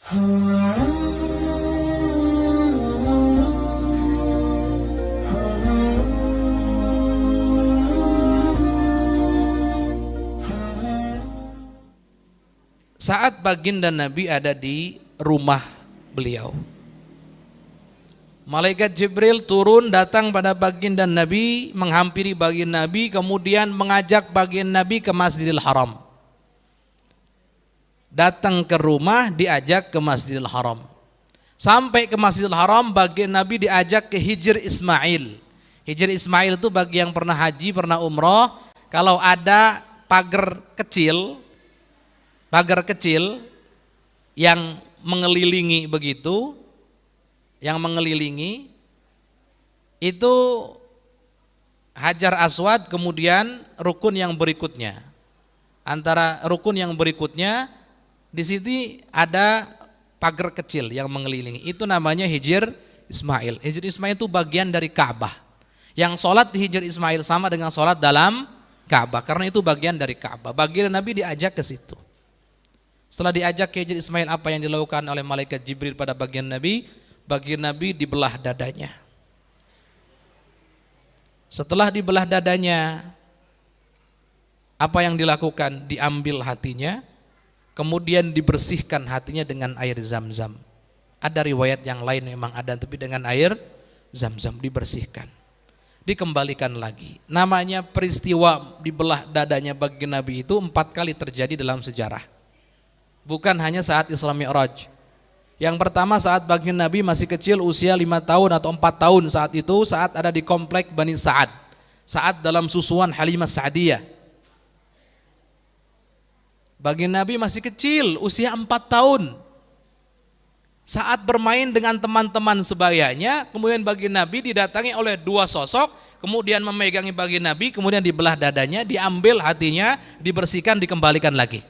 Saat baginda Nabi ada di rumah beliau, malaikat Jibril turun datang pada baginda Nabi, menghampiri baginda Nabi, kemudian mengajak baginda Nabi ke Masjidil Haram. Datang ke rumah, diajak ke Masjidil Haram. Sampai ke Masjidil Haram, baginda Nabi diajak ke Hijr Ismail. Hijr Ismail itu bagi yang pernah haji, pernah umroh, kalau ada pagar kecil yang mengelilingi begitu, itu Hajar Aswad, kemudian rukun yang berikutnya. Antara rukun yang berikutnya di sini ada pagar kecil yang mengelilingi. Itu namanya Hijr Ismail. Hijr Ismail itu bagian dari Ka'bah. Yang sholat di Hijr Ismail sama dengan sholat dalam Ka'bah, karena itu bagian dari Ka'bah. Baginda Nabi diajak ke situ. Setelah diajak ke Hijr Ismail, apa yang dilakukan oleh malaikat Jibril pada bagian Nabi? Bagian Nabi dibelah dadanya. Setelah dibelah dadanya, apa yang dilakukan? Diambil hatinya, kemudian dibersihkan hatinya dengan air Zam-Zam. Ada riwayat yang lain memang ada, tapi dengan air Zam-Zam dibersihkan. Dikembalikan lagi. Namanya peristiwa dibelah dadanya baginda Nabi itu 4 kali terjadi dalam sejarah. Bukan hanya saat Isra Mi'raj. Yang pertama saat baginda Nabi masih kecil, usia 5 tahun atau 4 tahun saat itu, saat ada di komplek Bani Sa'ad, saat dalam susuan Halimah Sa'diyah. Baginda Nabi masih kecil, usia 4 tahun. Saat bermain dengan teman-teman sebayanya, kemudian baginda Nabi didatangi oleh 2 sosok, kemudian memegangi baginda Nabi, kemudian dibelah dadanya, diambil hatinya, dibersihkan, dikembalikan lagi.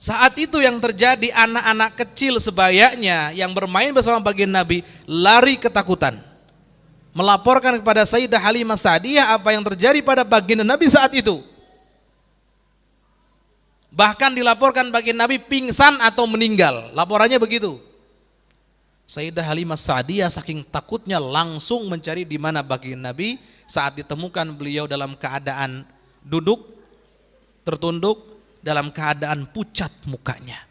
Saat itu yang terjadi, anak-anak kecil sebayanya yang bermain bersama baginda Nabi lari ketakutan, melaporkan kepada Sayyidah Halimah Sa'diyah apa yang terjadi pada baginda Nabi saat itu. Bahkan dilaporkan baginda Nabi pingsan atau meninggal, laporannya begitu. Sayyidah Halimah Sa'diyah saking takutnya langsung mencari di mana baginda Nabi. Saat ditemukan beliau dalam keadaan duduk, tertunduk, dalam keadaan pucat mukanya.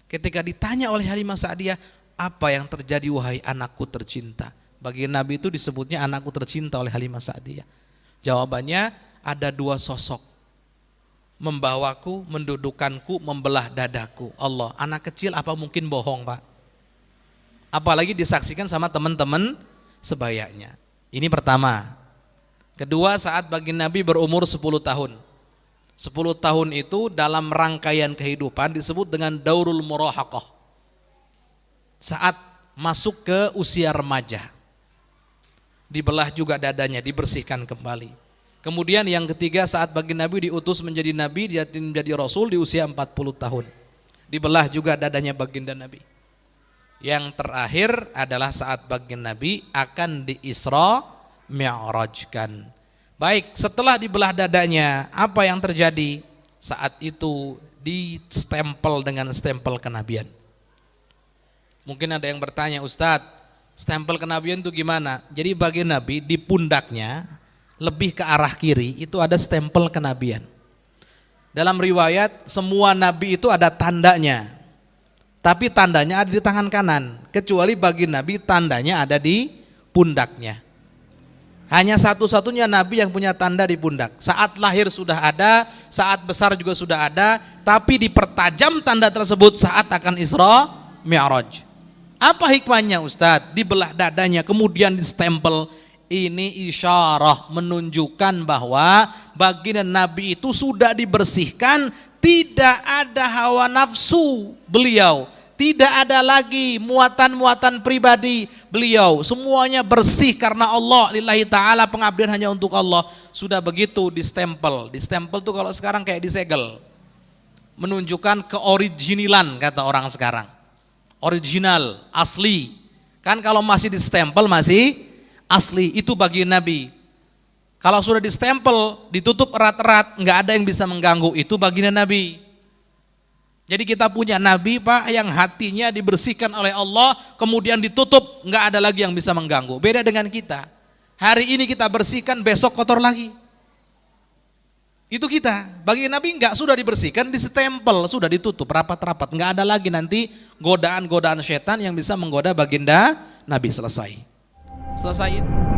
Ketika ditanya oleh Halimah Sa'diyah, apa yang terjadi wahai anakku tercinta? Baginda Nabi itu disebutnya anakku tercinta oleh Halimah Sa'diyah. Jawabannya, ada 2 sosok membawaku, mendudukanku, membelah dadaku. Allah, anak kecil apa mungkin bohong, Pak? Apalagi disaksikan sama teman-teman sebayanya. Ini pertama. Kedua, saat baginda Nabi berumur 10 tahun. 10 tahun itu dalam rangkaian kehidupan disebut dengan daurul murahaqah. Saat masuk ke usia remaja, dibelah juga dadanya, dibersihkan kembali. Kemudian yang ketiga, saat baginda Nabi diutus menjadi nabi, menjadi rasul di usia 40 tahun. Dibelah juga dadanya baginda Nabi. Yang terakhir adalah saat baginda Nabi akan di-Isra Mi'rajkan. Baik, setelah dibelah dadanya, apa yang terjadi? Saat itu distempel dengan stempel kenabian. Mungkin ada yang bertanya, Ustadz, stempel kenabian itu gimana? Jadi baginda Nabi di pundaknya, lebih ke arah kiri, itu ada stempel kenabian. Dalam riwayat, semua nabi itu ada tandanya, tapi tandanya ada di tangan kanan, kecuali baginda Nabi tandanya ada di pundaknya. Hanya satu-satunya nabi yang punya tanda di pundak. Saat lahir sudah ada, saat besar juga sudah ada, tapi dipertajam tanda tersebut saat akan Isra Mi'raj. Apa hikmahnya Ustadz? Dibelah dadanya kemudian distempel. Ini isyarah menunjukkan bahwa baginda Nabi itu sudah dibersihkan, tidak ada hawa nafsu beliau. Tidak ada lagi muatan-muatan pribadi beliau. Semuanya bersih karena Allah, lillahi ta'ala, pengabdian hanya untuk Allah. Sudah begitu distempel. Distempel tuh kalau sekarang kayak disegel. Menunjukkan keoriginalan kata orang sekarang. Original, asli. Kan kalau masih distempel masih asli, itu bagi Nabi. Kalau sudah distempel, ditutup erat-erat, nggak ada yang bisa mengganggu, itu baginda Nabi. Jadi kita punya Nabi Pak yang hatinya dibersihkan oleh Allah, kemudian ditutup, nggak ada lagi yang bisa mengganggu. Beda dengan kita. Hari ini kita bersihkan, besok kotor lagi. Itu kita. Bagi Nabi nggak, sudah dibersihkan, disestempel, sudah ditutup rapat-rapat. Nggak ada lagi nanti godaan-godaan setan yang bisa menggoda baginda Nabi. Selesai itu.